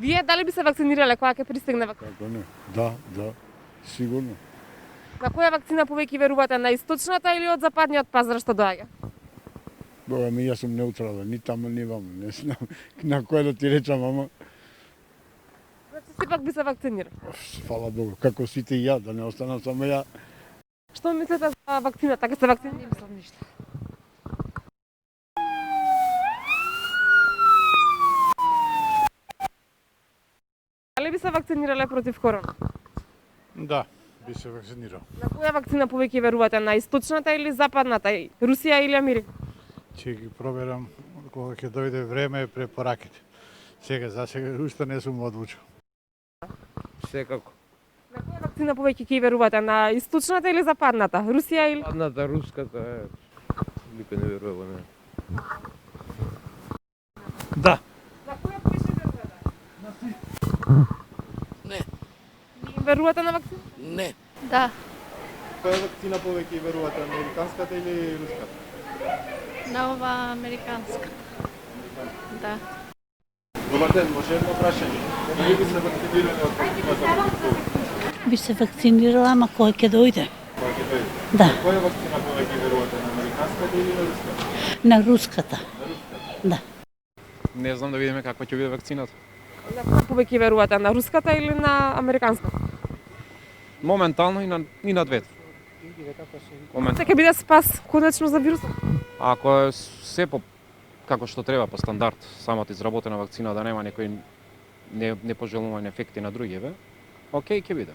Вие дали би се вакцинирале кога ќе пристигне вакцина? Како не? Да, сигурно. На која вакцина повеќе верувате, на источната или од западниот пазар што доаѓа? Бога ми, јас сум неутрален, ни таму ни ваму, не знам на кој да ти речам, ама Значи сепак би се вакцинирал. фала Богу, како сите и ја, да не останам само ја. Што мислите за вакцината? Ќе се вакцинирате? Не мислам ништо. Дали би се вакцинирале против корона? Да, би се вакцинирал. На која вакцина повеќе верувате, на источната или западната, Русија или Америка? Ќе ги проверам кога ќе дојде време препораките. За сега уште не сум одлучил. Секако. На која вакцина повеќе ќе верувате, на источната или западната, Русија или Падната руската е... Никој не верува во неја. Да. на која повеќе верувате? Не. Не верувате на вакцина? Не. Да, Која вакцина повеќе верувате, американската или руската? на ова американска. Да. Добар ден, може едно прашање. Дали би се вакцинирале од вакцината против ковид? Би се вакцинирала, ама кој ќе дојде? Кога ќе дојде? Да, Која вакцина повеќе верувате, на американската или на руската? на руската. Да. Не знам да видиме каква ќе биде вакцината. На која повеќе верувате, на руската или на американската? Моментално и на двете. Се ќе биде спас конечно за вирусот? Ако е се по како што треба по стандард, самата изработена вакцина да нема некои непожелувани ефекти на другиве, окей ќе биде.